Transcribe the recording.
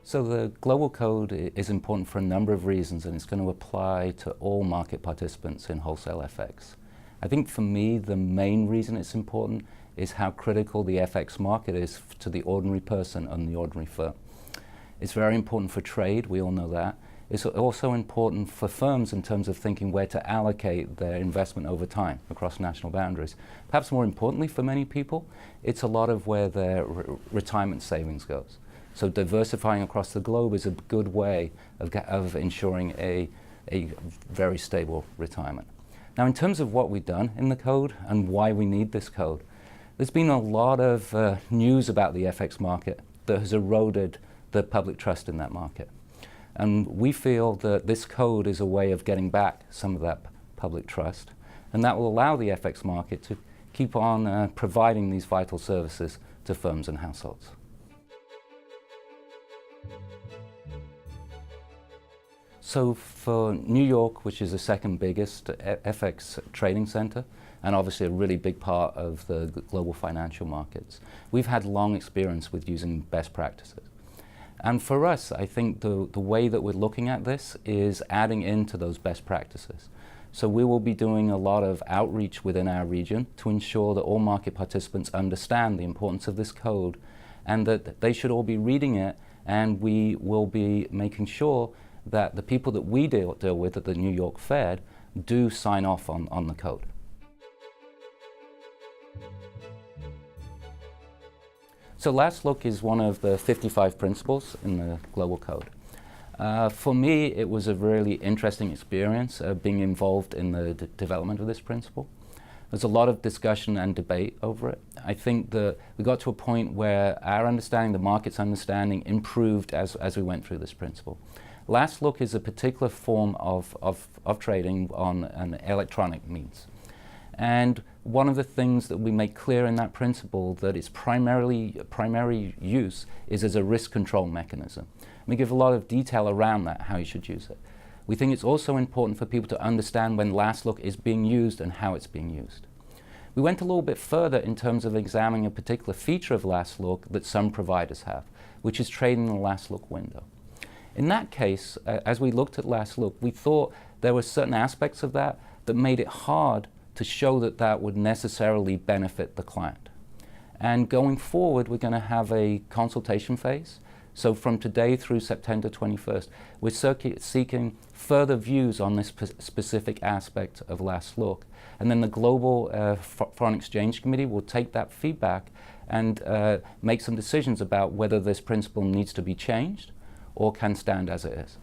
So the global code is important for a number of reasons, and it's going to apply to all market participants in wholesale FX. I think for me, the main reason it's important is how critical the FX market is to the ordinary person and the ordinary firm. It's very important for trade, we all know that. It's also important for firms in terms of thinking where to allocate their investment over time across national boundaries. Perhaps more importantly for many people, it's a lot of where their retirement savings goes. So diversifying across the globe is a good way of ensuring a very stable retirement. Now, in terms of what we've done in the code and why we need this code, there's been a lot of news about the FX market that has eroded the public trust in that market. And we feel that this code is a way of getting back some of that public trust, and that will allow the FX market to keep on providing these vital services to firms and households. So for New York, which is the second biggest FX trading center, and obviously a really big part of the global financial markets, we've had long experience with using best practices. And for us, I think the way that we're looking at this is adding into those best practices. So we will be doing a lot of outreach within our region to ensure that all market participants understand the importance of this code and that they should all be reading it, and we will be making sure that the people that we deal with at the New York Fed do sign off on the code. So Last Look is one of the 55 principles in the Global Code. For me, it was a really interesting experience being involved in the development of this principle. There's a lot of discussion and debate over it. I think that we got to a point where our understanding, the market's understanding, improved as we went through this principle. Last Look is a particular form of trading on an electronic means. And one of the things that we make clear in that principle that its primary use is as a risk control mechanism. We give a lot of detail around that, how you should use it. We think it's also important for people to understand when Last Look is being used and how it's being used. We went a little bit further in terms of examining a particular feature of Last Look that some providers have, which is trading the Last Look window. In that case, as we looked at Last Look, we thought there were certain aspects of that that made it hard to show that that would necessarily benefit the client. And going forward, we're going to have a consultation phase. So from today through September 21st, we're seeking further views on this specific aspect of Last Look. And then the Global Foreign Exchange Committee will take that feedback and make some decisions about whether this principle needs to be changed or can stand as it is.